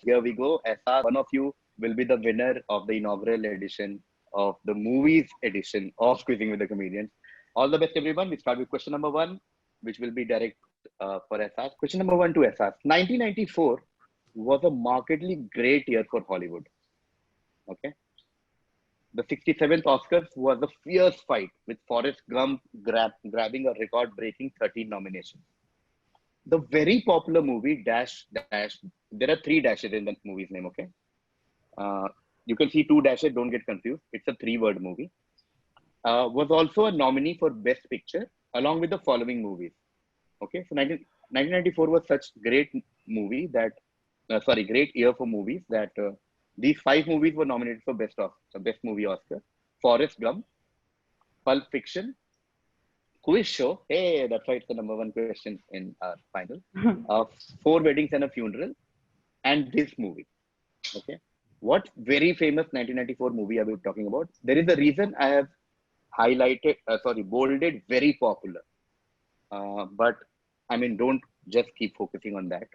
Here we go. Ahsaas, one of you will be the winner of the inaugural edition of the movies edition of Quizzing with the Comedians. All the best, everyone. We start with question number one, which will be direct for Ahsaas. Question number one to Ahsaas. 1994 was a markedly great year for Hollywood. Okay. The 67th Oscars was a fierce fight with Forrest Gump grabbing a record breaking 13 nominations. The very popular movie Dash Dash, there are three dashes in the movie's name, okay? Uh, you can see two dashes, don't get confused. It's a three-word movie. Was also a nominee for Best Picture along with the following movies. Okay, so 1994 was such great movie that, great year for movies that these five movies were nominated for Best Movie Oscar. Forrest Gump, Pulp Fiction, Quiz Show. Hey, that's why it's the number one question in our final. Four Weddings and a Funeral, and this movie. Okay, what very famous 1994 movie are we talking about? There is a reason I have bolded very popular. But I mean, don't just keep focusing on that.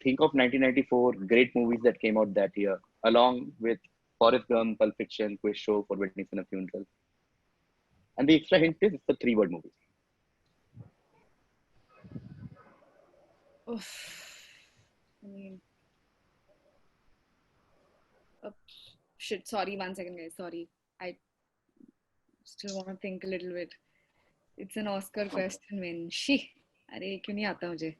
Think of 1994 great movies that came out that year, along with Forrest Gump, Pulp Fiction, Quiz Show, For Weddings and a Funeral. And the extra hint is it's a three-word movie. I mean, shit. Sorry, 1 second, guys. Sorry, I still want to think a little bit. It's an Oscar question, man. She, अरे क्यों नहीं आता मुझे?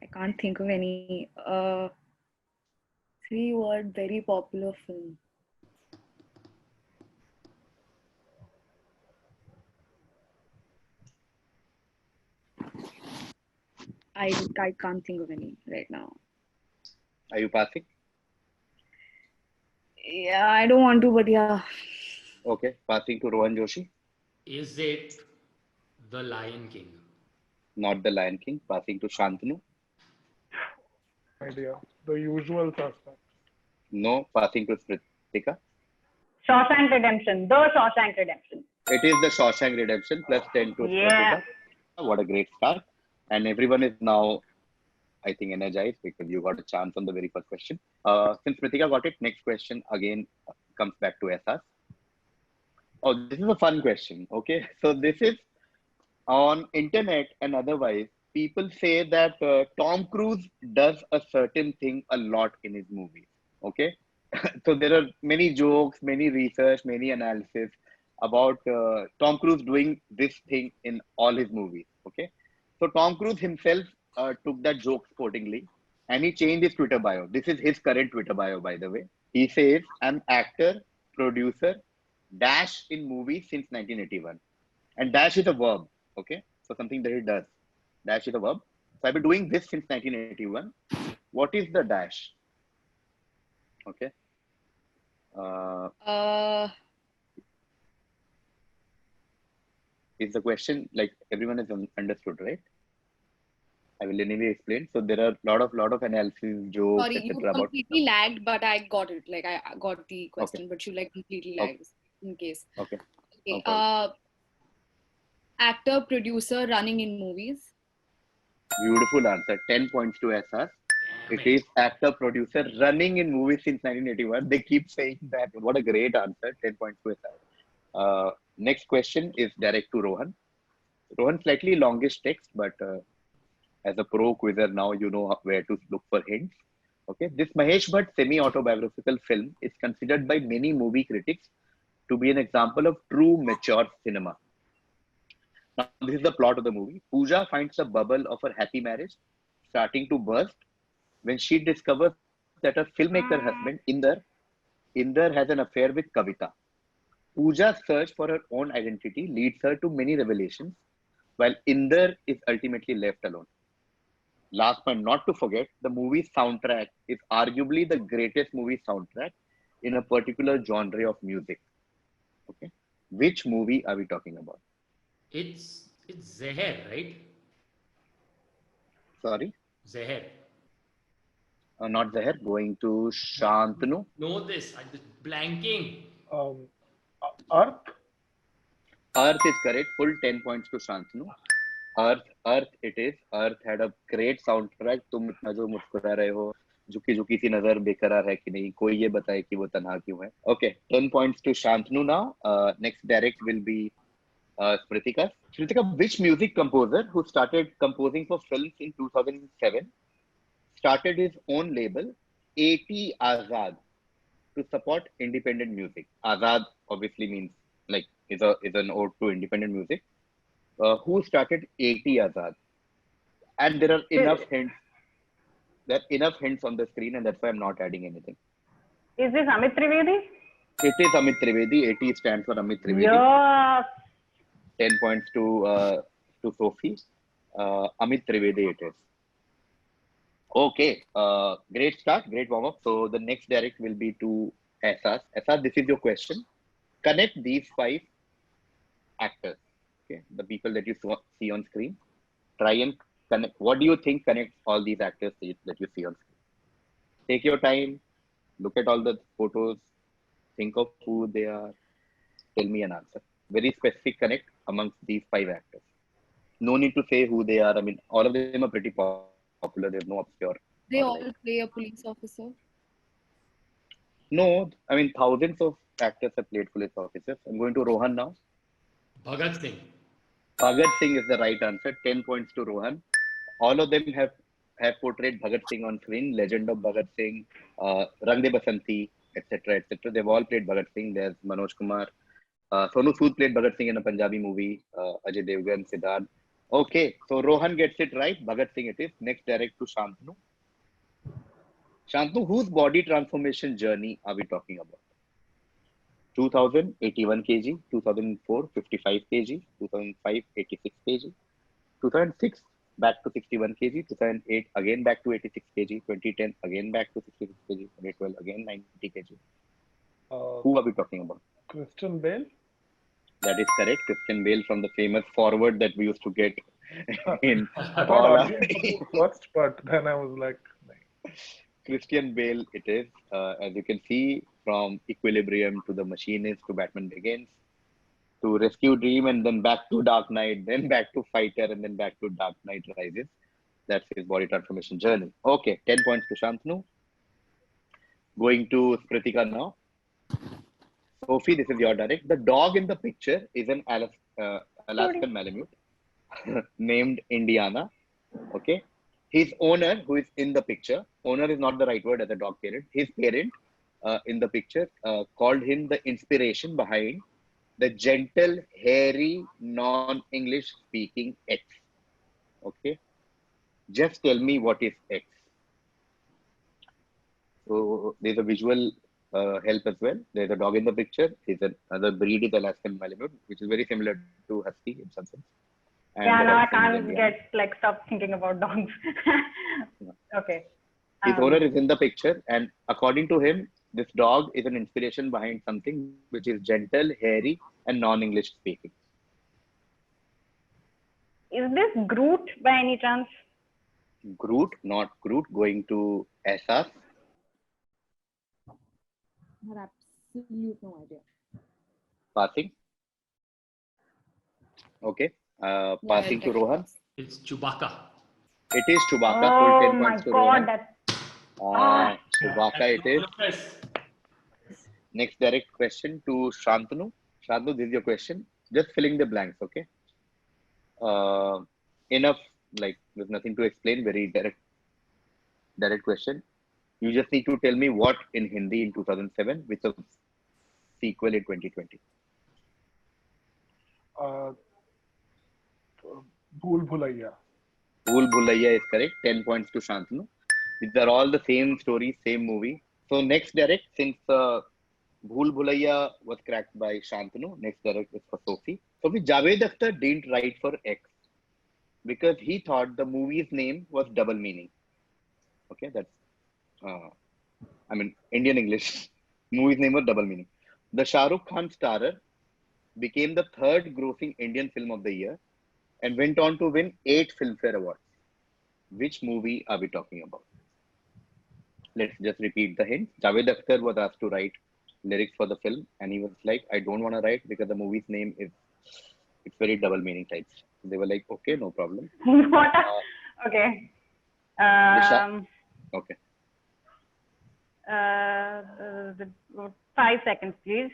I can't think of any. Three-word, very popular film. I can't think of any right now. Are you passing? Yeah, I don't want to, but yeah. Okay, passing to Rohan Joshi. Is it The Lion King? Not The Lion King. Passing to Shantanu. Idea. The Usual Suspects. No. Passing to Smrutika. Shawshank Redemption. The Shawshank Redemption. It is The Shawshank Redemption, plus 10 to Smrutika. What a great start. And everyone is now, I think, energized because you got a chance on the very first question. Since Smrutika got it, next question again comes back to Ahsaas. Oh, this is a fun question. Okay, so this is on internet and otherwise. People say that Tom Cruise does a certain thing a lot in his movies. Okay, so there are many jokes, many research, many analysis about Tom Cruise doing this thing in all his movies. Okay, so Tom Cruise himself took that joke sportingly and he changed his Twitter bio. This is his current Twitter bio, by the way. He says, "I'm actor, producer, dash in movies since 1981." And dash is a verb. Okay, so something that he does. Dash is a verb. So I've been doing this since 1981. What is the dash? Okay. Is the question like everyone has understood, right? I will anyway explain. So there are a lot of analysis, jokes, Sorry, you etc. completely lagged, but I got it. Like I got the question, but you like completely lagged in case. Okay. Actor, producer, running in movies. Beautiful answer. 10 points to Ahsaas. It is actor, producer, running in movies since 1981. They keep saying that. What a great answer. 10 points to Ahsaas. Next question is direct to Rohan. Rohan, slightly longish text, but as a pro quizzer now, you know where to look for hints. Okay, this Mahesh Bhatt semi-autobiographical film is considered by many movie critics to be an example of true mature cinema. Now, this is the plot of the movie. Pooja finds the bubble of her happy marriage starting to burst when she discovers that her filmmaker husband, Inder has an affair with Kavita. Pooja's search for her own identity leads her to many revelations, while Inder is ultimately left alone. Last but not to forget, the movie's soundtrack is arguably the greatest movie soundtrack in a particular genre of music. Okay, which movie are we talking about? It's Zeher, right? Sorry? Zeher. Not Zahir. Going to Shantanu. Know this. I'm just blanking. Earth? Earth is correct. Full 10 points to Shantanu. Earth it is. Earth had a great soundtrack. तुम इतना जो मुस्कुरा रहे हो, झुकी झुकी सी नजर बेकरार है कि नहीं, कोई ये बताए कि वो तन्हा क्यों है. Okay, 10 points to Shantanu now. Next direct will be Smrutika. Smrutika, which music composer who started composing for films in 2007 started his own label, AT Azad, to support independent music? Azad obviously means like is an ode to independent music. Who started AT Azad? And there are enough hints. There are enough hints on the screen, and that's why I'm not adding anything. Is this Amit Trivedi? It is Amit Trivedi. AT stands for Amit Trivedi. Yes. 10 points to Sophie. Amit Trivedi it is. Okay. Great start. Great warm up. So the next direct will be to Ahsaas. Ahsaas, this is your question. Connect these 5 actors. Okay, the people that you see on screen. Try and connect. What do you think connects all these actors that you see on screen? Take your time. Look at all the photos. Think of who they are. Tell me an answer. Very specific connect amongst these 5 actors. No need to say who they are. I mean, all of them are pretty popular. There's no obscure. They or all like- play a police officer. No, I mean, thousands of actors have played police officers. I'm going to Rohan now. Bhagat Singh. Bhagat Singh is the right answer. 10 points to Rohan. All of them have portrayed Bhagat Singh on screen. Legend of Bhagat Singh, Rang De Basanti, etc., etc. They've all played Bhagat Singh. There's Manoj Kumar. Sonu Sood played Bhagat Singh in a Punjabi movie. Ajay Devgan, Siddharth. Okay, so Rohan gets it right. Bhagat Singh it is. Next direct to Shantanu. Shantanu, whose body transformation journey are we talking about? 2000, 81 kg. 2004, 55 kg. 2005, 86 kg. 2006, back to 61 kg. 2008, again back to 86 kg. 2010, again back to 66 kg. 2012, again 90 kg. Who are we talking about? Christian Bale. That is correct. Christian Bale from the famous forward that we used to get in I thought all our... Arjun Kapoor first, but then I was like, Christian Bale it is. As you can see, from Equilibrium to The Machinist to Batman Begins to Rescue Dream and then back to Dark Knight, then back to Fighter and then back to Dark Knight Rises. That's his body transformation journey. Okay, 10 points to Shantanu. Going to Smrutika now. Sophie, this is your direct. The dog in the picture is an Alaskan Malamute named Indiana. Okay. His owner, who is in the picture, owner is not the right word as a dog parent. His parent in the picture called him the inspiration behind the gentle, hairy, non-English speaking X. Okay. Just tell me what is X. So there's a visual help as well. There's a dog in the picture. Another breed is Alaskan Malamute, which is very similar to Husky in some sense. And Yeah, the now I dog's name is can't Indiana. get like stop thinking about dogs. Okay. His owner is in the picture, and according to him, this dog is an inspiration behind something which is gentle, hairy, and non-English speaking. Is this Groot by any chance? Groot, not Groot. Going to Ahsaas. I have absolute no idea. Passing. Okay. Yeah, Passing I'll to Rohan. pass. It's Chewbacca. It is Chewbacca. Oh Full 10 my points to god, Rohan. that's Chewbacca it is. Next direct question to Shantanu. Shantanu, this is your question. Just filling the blanks, okay? Enough, like there's nothing to explain. Very direct question. You just need to tell me what in Hindi in 2007 with a sequel in 2020. Bhool Bhulaiya. Bhool Bhulaiya is correct. 10 points to Shantanu. These are all the same story, same movie. So next direct, since Bhool Bhulaiya was cracked by Shantanu, next direct is for Sophie. Sophie, Javed Akhtar didn't write for X because he thought the movie's name was double meaning. Okay, that's, Indian English. Movie's name was double meaning. The Shah Rukh Khan starrer became the third grossing Indian film of the year and went on to win 8 Filmfare Awards. Which movie are we talking about? Let's just repeat the hint. Javed Akhtar was asked to write lyrics for the film and he was like, I don't want to write because the movie's name is It's very double meaning types. They were like, okay, no problem. What? Okay. Nisha, Um, okay. uh, 5 seconds, please.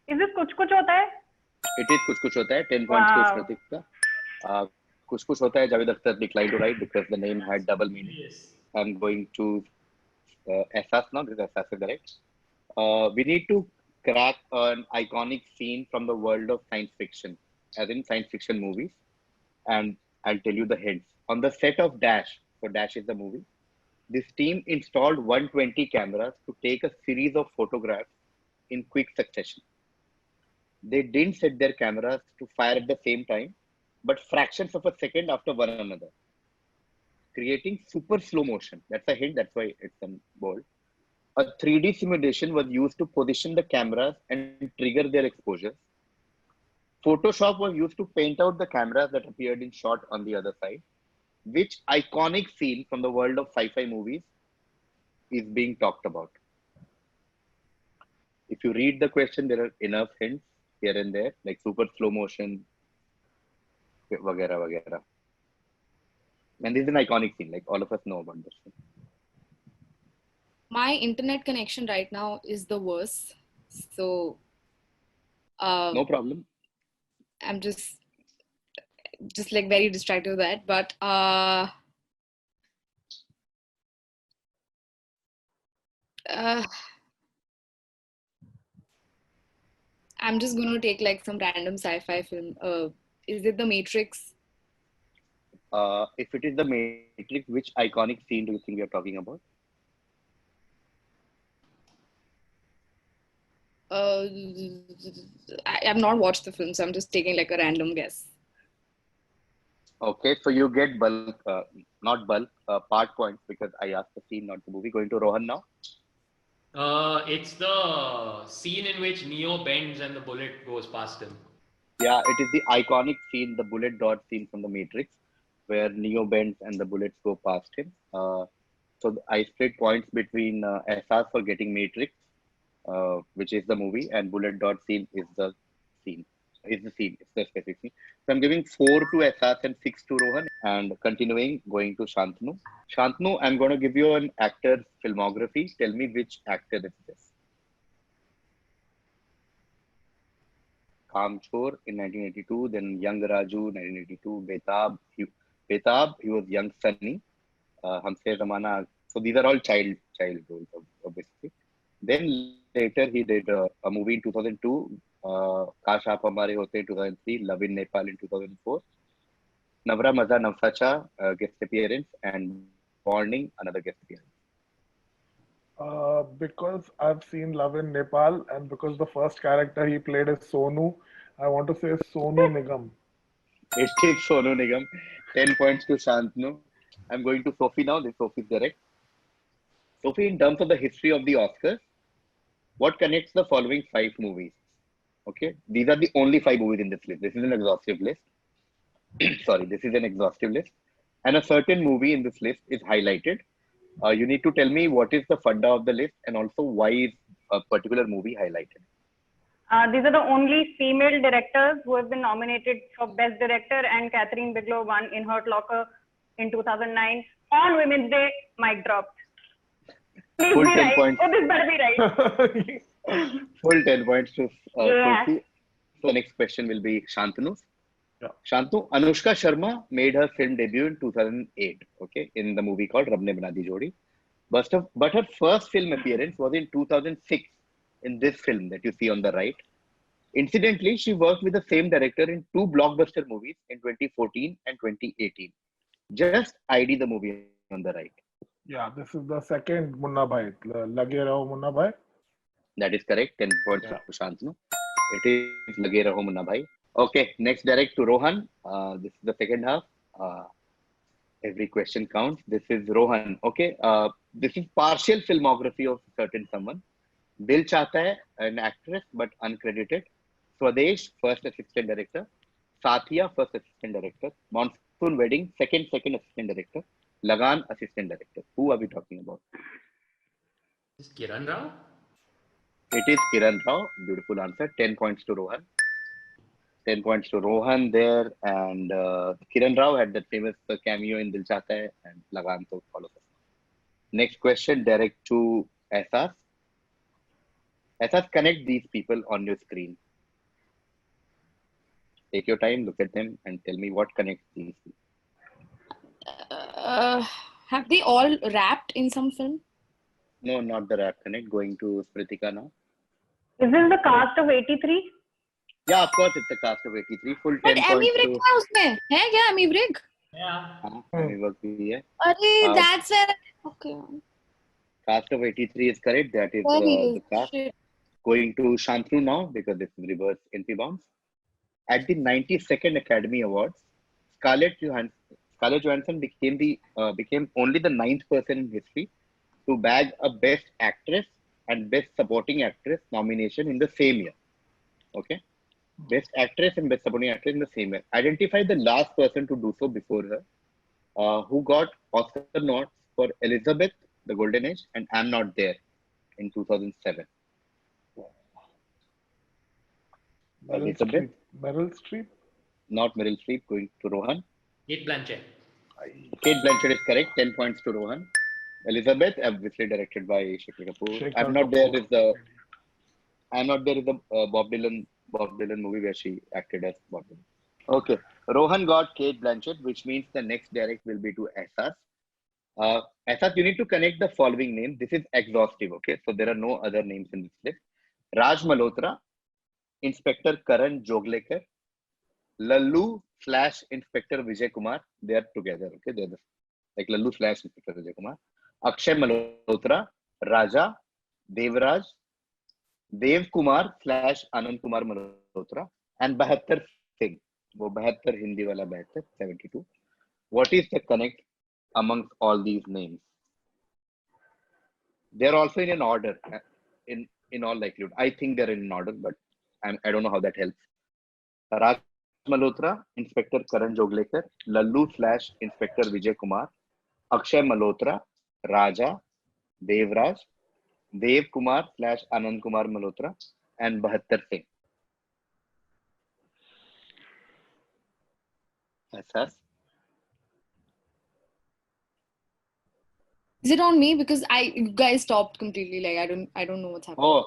Is this Kuch Kuch Hota Hai? It is Kuch Kuch Hota Hai. 10 points to Wow. Smrutika. Kuch Kuch Hota Hai, Javed Akhtar declined to write because the name had double meaning. Yes. I'm going to Ahsaas now because Ahsaas is correct. We need to crack an iconic scene from the world of science fiction, as in science fiction movies. And I'll tell you the hints. On the set of Dash, so Dash is the movie, this team installed 120 cameras to take a series of photographs in quick succession. They didn't set their cameras to fire at the same time, but fractions of a second after one another, creating super slow motion. That's a hint, that's why it's in bold. A 3D simulation was used to position the cameras and trigger their exposures. Photoshop was used to paint out the cameras that appeared in shot on the other side. Which iconic scene from the world of sci-fi movies is being talked about? If you read the question, there are enough hints here and there, like super slow motion, vagera, vagera. And this is an iconic scene, like all of us know about this one. My internet connection right now is the worst. So No problem. I'm just like very distracted with that. But I'm just going to take like some random sci-fi film. Is it The Matrix? If it is the Matrix, which iconic scene do you think we are talking about? I've not watched the film, so I'm just taking like a random guess. Okay, so you get bulk, not bulk, part points because I asked the scene, not the movie. Going to Rohan now. It's the scene in which Neo bends and the bullet goes past him. Yeah, it is the iconic scene, the bullet dot scene from the Matrix, where Neo bends and the bullets go past him. So I split points between Ahsaas for getting Matrix, which is the movie, and bullet dot scene is the scene. It's the specific scene. So I'm giving 4 to Ahsaas and 6 to Rohan, and continuing, going to Shantanu. Shantanu, I'm going to give you an actor's filmography. Tell me which actor this is. Kamchor in 1982, then Young Raju 1982, Betab, he was young Sunny, Humse Ramana. So these are all child roles, obviously. Then later he did a movie in 2002, Kaash Aap Hamare Hote in 2003, Love in Nepal in 2004, Navra Maza Navsacha, guest appearance, and Warning, another guest appearance. Because I've seen Love in Nepal and because the first character he played is Sonu, I want to say Sonu Nigam. It is Sonu Nigam. 10 points to Shantanu. I'm going to Sophie now. This Sophie is direct. Sophie, in terms of the history of the Oscars, what connects the following 5 movies? Okay, these are the only 5 movies in this list. This is an exhaustive list. Sorry, this is an exhaustive list. And a certain movie in this list is highlighted. You need to tell me what is the funda of the list and also why is a particular movie highlighted. These are the only female directors who have been nominated for Best Director, and Catherine Bigelow won in Hurt Locker in 2009 on Women's Day. Mic dropped. Please Full be 10 right. points. Oh, this better be right. Full 10 points to Yeah. Sophie. So the next question will be Shantanu. Yeah. Shantanu, Anushka Sharma made her film debut in 2008, okay, in the movie called Rab Ne Bana Di Jodi. But her first film appearance was in 2006 in this film that you see on the right. Incidentally, she worked with the same director in 2 blockbuster movies in 2014 and 2018. Just ID the movie on the right. Yeah, this is the second Munna Bhai. Lage Raho Munna Bhai. That is correct. 10 points Yeah. to Shantanu. It is Lage Raho Munna Bhai. Okay, next direct to Rohan. This is the second half. Every question counts. This is Rohan. Okay, this is partial filmography of certain someone. Dil Chahta Hai, an actress but uncredited. Swadesh, first assistant director. Sathiya, first assistant director. Monsoon Wedding, second assistant director. Lagan, assistant director. Who are we talking about? Is Kiran Rao? It is Kiran Rao. Beautiful answer. 10 points to Rohan. 10 points to Rohan there. And Kiran Rao had that famous cameo in Dil Chahta Hai and Lagan to follow us. Next question, direct to Ahsaas. Ahsaas, connect these people on your screen. Take your time, look at them, and tell me what connects these people. Have they all rapped in some film? No, not the rap connect. Going to Smrutika now. Is this the cast of 83? Yeah, of course, it's the cast of 83. Full But 10 Amy points Brick to. था उसमें है क्या Amy Brick? Yeah. Amy Brick भी है. अरे that's where okay. Cast of 83 is correct. That is There he is. the cast. Shit. Going to Shantanu now because this is reverse NP bounce. At the 92nd Academy Awards, Scarlett Johansson became only the 9th person in history to bag a Best Actress and Best Supporting Actress nomination in the same year. Okay, Best Actress and Best Supporting Actress in the same year. Identify the last person to do so before her, who got Oscar nods for Elizabeth, The Golden Age, and I'm Not There in 2007. Elizabeth, Meryl Streep. not Meryl Streep. Going to Rohan. Kate Blanchett. Kate Blanchett is correct. 10 points to Rohan. Elizabeth, obviously directed by Shantanu Kapoor. I'm Not There is the Bob Dylan movie where she acted as Bob Dylan. Okay, Rohan got Kate Blanchett, which means the next direct will be to Ahsaas. Ahsaas, you need to connect the following names. This is exhaustive. Okay, so there are no other names in this list. Raj Malhotra, Inspector Karan Joglekar, Lallu / Inspector Vijay Kumar. They are together. Okay, they're like Lallu / Inspector Vijay Kumar. Akshay Malhotra, Raja, Devraj, Dev Kumar / Anand Kumar Malhotra, and Bahattar Singh. वो 72 हिंदी वाला 72, 72. What is the connect amongst all these names? They are also in an order. In all likelihood, I think they're in an order, but I don't know how that helps. Raj Malhotra, Inspector Karan Joglekar, Lallu / Inspector Vijay Kumar, Akshay Malhotra, Raja, Devraj, Dev Kumar / Anand Kumar Malhotra, and Bahattar Singh. Ahsaas? Is it on me? Because you guys stopped completely. Like I don't know what's happening. Oh,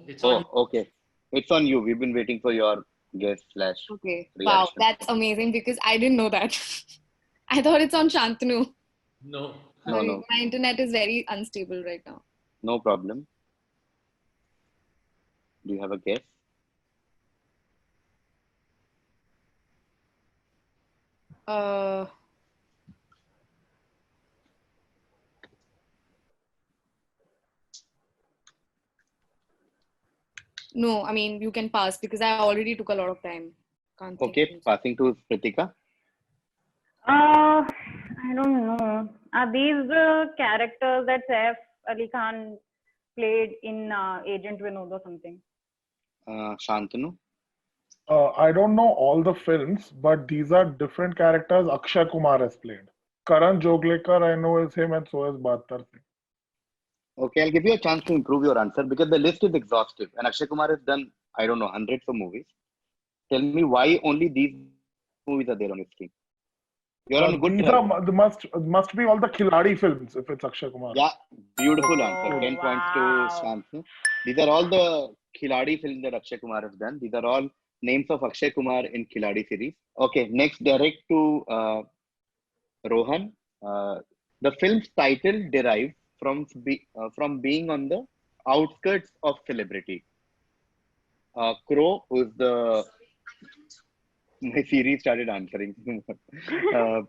It's on. okay. It's on you. We've been waiting for your guess / Okay. reaction. Wow, that's amazing because I didn't know that. I thought it's on Shantanu. No. Sorry, No. my internet is very unstable right now. No problem. Do you have a guess? No, I mean you can pass because I already took a lot of time. Can't think Okay, of passing to Smrutika. I don't know. Are these the characters that Saif Ali Khan played in Agent Vinod or something? Shantanu. I don't know all the films, but these are different characters Akshay Kumar has played. Karan Joglekar, I know is him, and so is Bahattar Singh. Okay, I'll give you a chance to improve your answer because the list is exhaustive and Akshay Kumar has done, I don't know, hundreds of movies. Tell me why only these movies are there on your screen. You're on a good These track. are must be all the Khiladi films if it's Akshay Kumar. Yeah, beautiful answer. 10 points to wow. Shantanu. These are all the Khiladi films that Akshay Kumar has done. These are all names of Akshay Kumar in Khiladi series. Okay, next direct to Rohan. The film's title derives from being on the outskirts of celebrity. Crow, who's the my series started answering.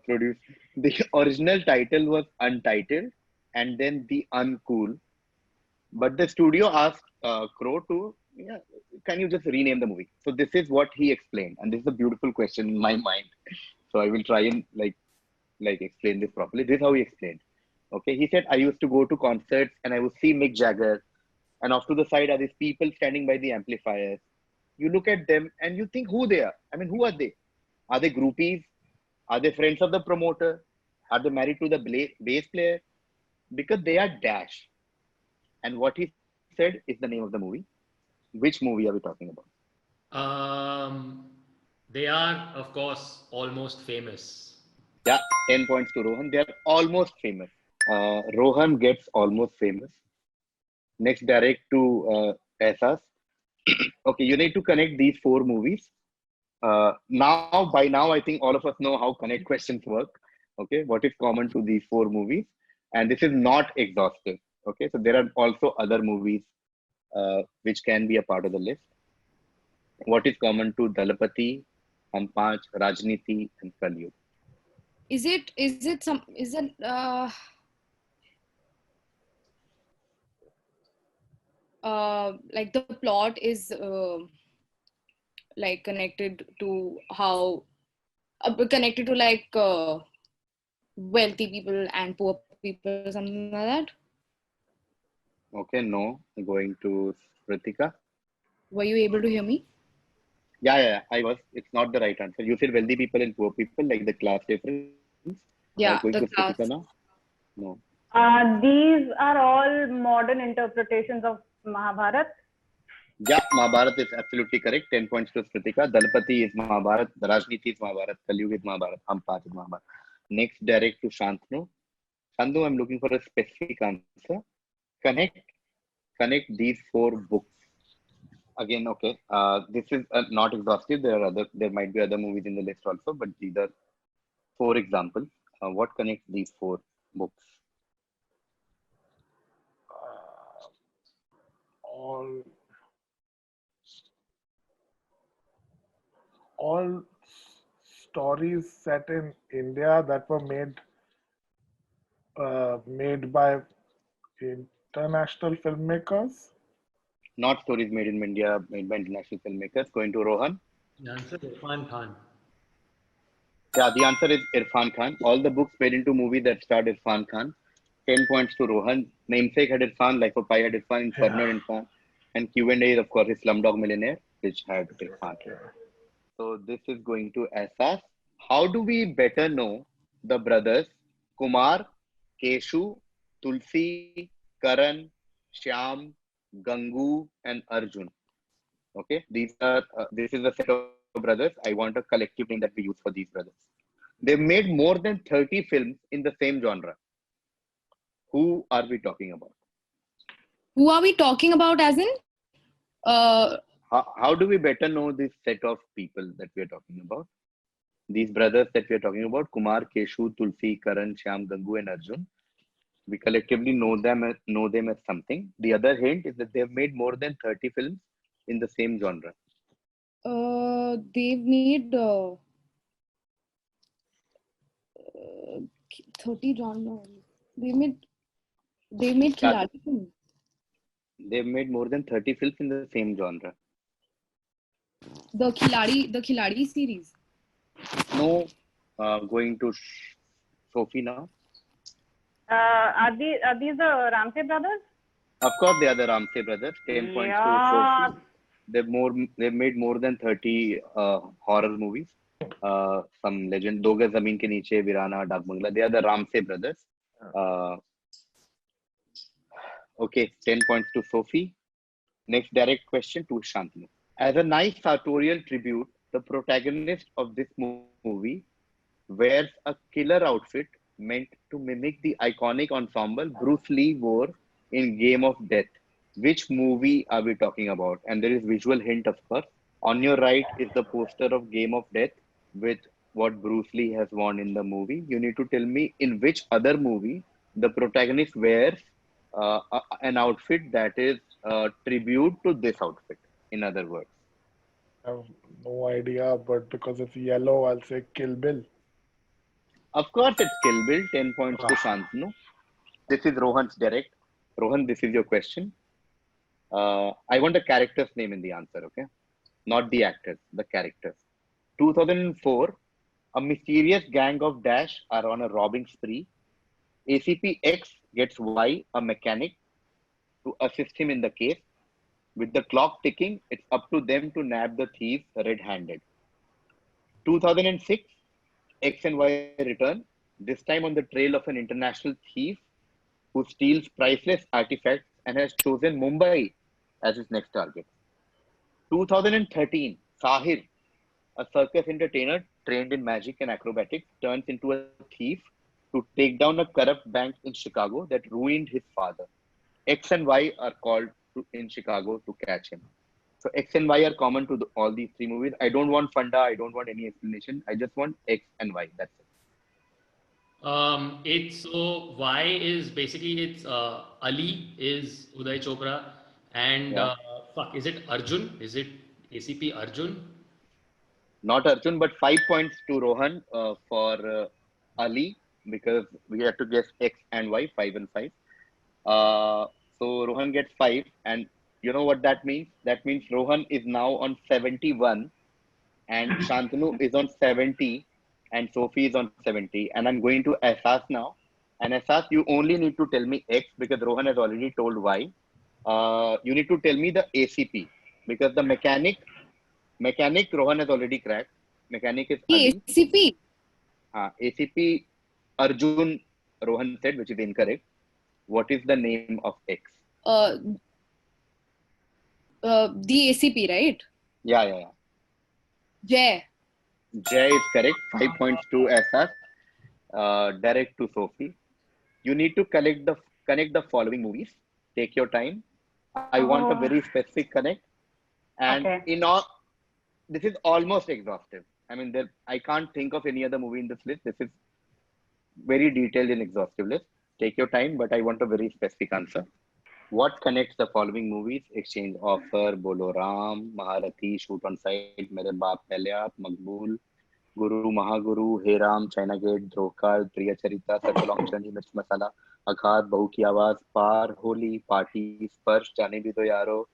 Produced. The original title was Untitled, and then The Uncool. But the studio asked Crow to, can you just rename the movie? So this is what he explained, and this is a beautiful question in my mind. So I will try and like explain this properly. This is how he explained. Okay, he said, I used to go to concerts and I would see Mick Jagger, and off to the side are these people standing by the amplifiers. You look at them and you think who they are. I mean, who are they? Are they groupies? Are they friends of the promoter? Are they married to the bass player? Because they are dash. And what he said is the name of the movie. Which movie are we talking about? They are, of course, almost famous. Yeah, 10 points to Rohan. They are almost famous. Rohan gets almost famous. Next, direct to Ahsaas. Okay, you need to connect these four movies. By now, I think all of us know how connect questions work. Okay, what is common to these four movies? And this is not exhaustive. Okay, so there are also other movies which can be a part of the list. What is common to Dalapati, Hum Panch, Rajniti, and Kalyug? Is it like the plot is like connected to how connected to like wealthy people and poor people, something like that? Okay, no. Going to Smrutika. Were you able to hear me? Yeah, I was. It's not the right answer. You said wealthy people and poor people, like the class difference. Yeah, Going the to class. Smrutika now. No. These are all modern interpretations of Mahabharat. Yeah, Mahabharat is absolutely correct. 10 points to Smrutika. Dalapati is Mahabharat. Rajniti is Mahabharat. Kalyug is Mahabharat. Hum Panch is Mahabharat. Next, direct to Shantanu. Shantanu, I'm looking for a specific answer. Connect, connect these four books. Again, okay. This is not exhaustive. There might be other movies in the list also, but these are four examples. What connects these four books? all all stories set in India that were made by international filmmakers. Not stories made in India, made by international filmmakers. Going to Rohan. The answer is Irfan Khan. Yeah, the answer is Irfan Khan. All the books made into movies that starred Irfan Khan. 10 points to Rohan. Namesake had Irfan, Life of Pi had Irfan, Inferno had Irfan, and Q&A is, of course, is Slumdog Millionaire, which had Irfan. So this is going to Ahsaas. How do we better know the brothers Kumar, Keshu, Tulsi, Karan, Shyam, Gangu, and Arjun? Okay, this is a set of brothers. I want a collective name that we use for these brothers. They've made more than 30 films in the same genre. Who are we talking about? Who are we talking about, as in? How do we better know this set of people that we are talking about? These brothers that we are talking about, Kumar, Keshu, Tulsi, Karan, Shyam, Gangu, and Arjun. We collectively know them as something. The other hint is that they have made more than 30 films in the same genre. They've made 30 genres. They've made Khiladi films. They've made more than 30 films in the same genre. The Khiladi series. No, going to Sophie now. Are these the Ramsey brothers? Of course, they are the Ramsey brothers. 10 points to Sophie. They've made more than 30 horror movies. Some legend, Do Gaz Zameen Ke Niche, Virana, Dak Bangla. They are the Ramsey brothers. Okay, 10 points to Sophie. Next direct question to Shantanu. As a nice sartorial tribute, the protagonist of this movie wears a killer outfit meant to mimic the iconic ensemble Bruce Lee wore in Game of Death. Which movie are we talking about? And there is visual hint, of course. On your right is the poster of Game of Death with what Bruce Lee has worn in the movie. You need to tell me in which other movie the protagonist wears an outfit that is tribute to this outfit. In other words, I have no idea, but because it's yellow, I'll say Kill Bill. of course, it's Kill Bill. 10 points to Shantanu. This is Rohan's direct. Rohan, this is your question. I want the character's name in the answer, okay? Not the actors, the characters. 2004, a mysterious gang of Dash are on a robbing spree. ACP X gets Y, a mechanic, to assist him in the case. With the clock ticking, it's up to them to nab the thieves red-handed. 2006, X and Y return, this time on the trail of an international thief who steals priceless artifacts and has chosen Mumbai as his next target. 2013, Sahir, A circus entertainer trained in magic and acrobatics turns into a thief to take down a corrupt bank in Chicago that ruined his father. X and Y are called in Chicago to catch him. So X and Y are common to all these three movies. I don't want funda. I don't want any explanation. I just want X and Y. That's it. It's so Y is basically it's Ali is Uday Chopra and Yeah. fuck, is it Arjun? Is it ACP Arjun? Not Arjun, but 5 points to Rohan for Ali because we have to guess X and Y, 5 and 5. Uh, so Rohan gets 5, and you know what that means? That means Rohan is now on 71, and Shantanu is on 70, and Sophie is on 70. And I'm going to Ahsaas now. And Ahsaas, you only need to tell me X because Rohan has already told Y. You need to tell me the ACP because the mechanic Rohan has already cracked. Mechanic is Ali. ACP. ACP Arjun Rohan said, which is incorrect. What is the name of X? Uh, the ACP, right? Yeah. Jay. Jay is correct. 5 points to Ahsaas. Direct to Sophie. You need to connect the following movies. Take your time. I want a very specific connect. And Okay. in all, this is almost exhaustive. I mean, I can't think of any other movie in this list. This is very detailed and exhaustive list. Take your time, but I want a very specific answer. What connects the following movies? Exchange Offer, Bolo Ram, Maharathi, Shoot on Sight, Mere Baap Pehle Aap, Maqbool, Guru Mahaguru, Hey Ram, China Gate, Dhokha, Priya Charita, Such a Long Journey, Mirch Masala, Aghat, Bahu Ki Awaaz, Par, Holi, Party, Sparsh, Jaane Bhi Do Yaro,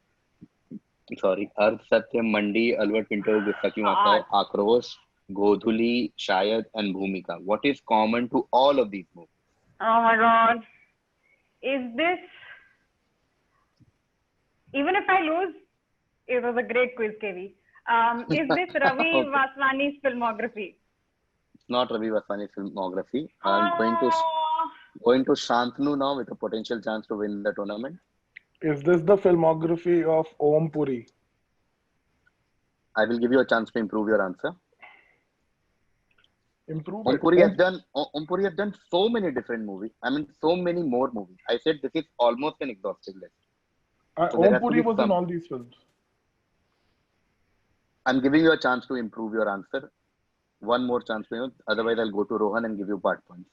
sorry, Arth Satya, Mandi, Alwar Pinto, Gussa Kyun Aata Hai, Akrosh, Godhuli, Shayad, and Bhumika. What is common to all of these movies? Oh my God. Is this, even if I lose, it was a great quiz, KV. Is this Ravi Okay. Vaswani's filmography? It's not Ravi Vaswani's filmography. I'm going to Shantanu now with a potential chance to win the tournament. Is this the filmography of Om Puri? I will give you a chance to improve your answer. Improve Om it. Puri has done so many different movies. I mean, so many more movies. I said this is almost an exhaustive list. So there Om has to Puri be was in some. all these films. I'm giving you a chance to improve your answer. One more chance for you. Otherwise, I'll go to Rohan and give you part points.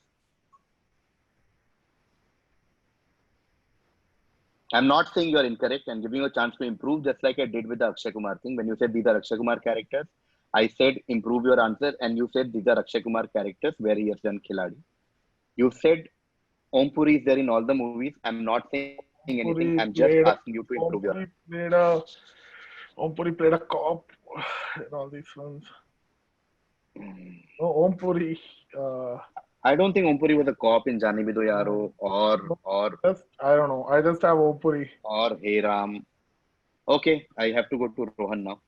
I'm not saying you're incorrect. I'm giving you a chance to improve, just like I did with the Akshay Kumar thing. When you said these are Akshay Kumar characters, I said improve your answer, and you said these are Akshay Kumar characters where he has done Khiladi. You said Om Puri is there in all the movies. I'm not saying anything. I'm just asking you to improve your answer. Om Puri played a cop in all these films. No, Om Puri. I don't think Om Puri was a cop in Jaane Bhi Do Yaro I don't know. I just have Om Puri. or Hey Ram. Okay, I have to go to Rohan now.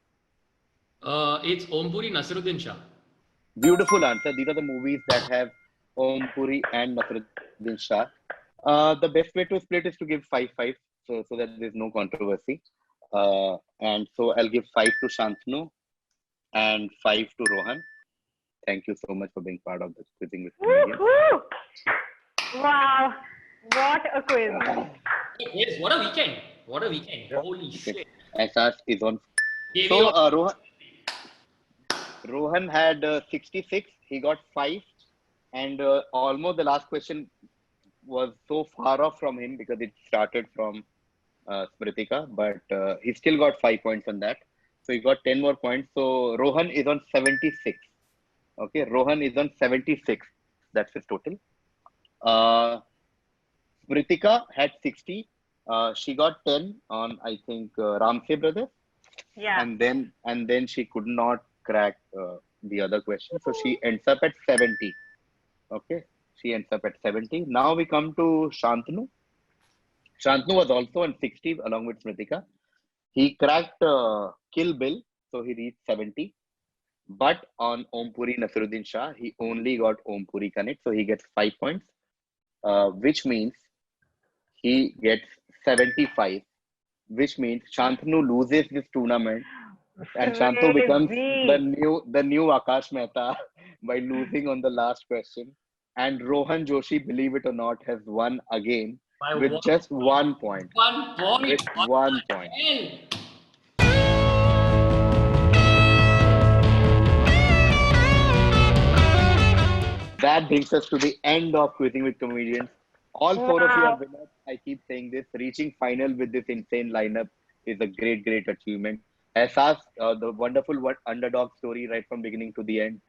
It's Om Puri Nasruddin Shah. Beautiful answer. These are the movies that have Om Puri and Nasruddin Shah. The best way to split is to give 5-5, so that there's no controversy. And so I'll give 5 to Shantanu and 5 to Rohan. Thank you so much for being part of this quizzing with comedians. Woohoo! Wow. What a quiz. Yes, what a weekend. What a weekend. Yeah. Holy shit. Ahsaas is on. KV So Rohan had 66. He got 5. And almost the last question was so far off from him because it started from Smrutika, but he still got 5 points on that. So he got 10 more points. So Rohan is on 76. Okay, Rohan is on 76. That's his total. Smrutika had 60. She got 10 on, I think, Ramsey Brothers. Yeah. And then she could not crack the other question. So she ends up at 70. Okay, she ends up at 70. Now we come to Shantanu. Shantanu was also on 60 along with Smrutika. He cracked Kill Bill, so he reached 70. But on Om Puri Nasruddin Shah, he only got Om Puri Connect, so he gets 5 points, which means he gets 75, which means Shantanu loses this tournament And Shantu becomes Crazy. the new Akash Mehta by losing on the last question. And Rohan Joshi, believe it or not, has won again By with just 1 point. 1 point. With What 1 point. the hell? That brings us to the end of Quizzing with Comedians. All four of you are Wow. winners. I keep saying this. Reaching final with this insane lineup is a great, great achievement. Ahsaas, the wonderful underdog story right from beginning to the end.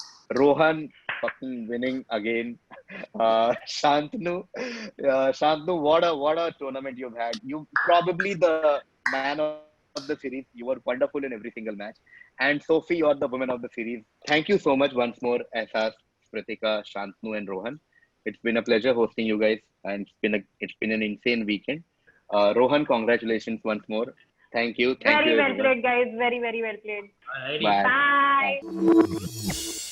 Rohan fucking winning again. Shantanu, what a tournament you've had. You probably the man of the series. You were wonderful in every single match. And Sophie, you're the woman of the series. Thank you so much once more, Ahsaas, Smrutika, Shantanu, and Rohan. It's been a pleasure hosting you guys, and it's been an insane weekend. Rohan, congratulations once more. Thank you Very well everyone. played, guys. Very, very well played. Alrighty. Bye. Bye. Bye.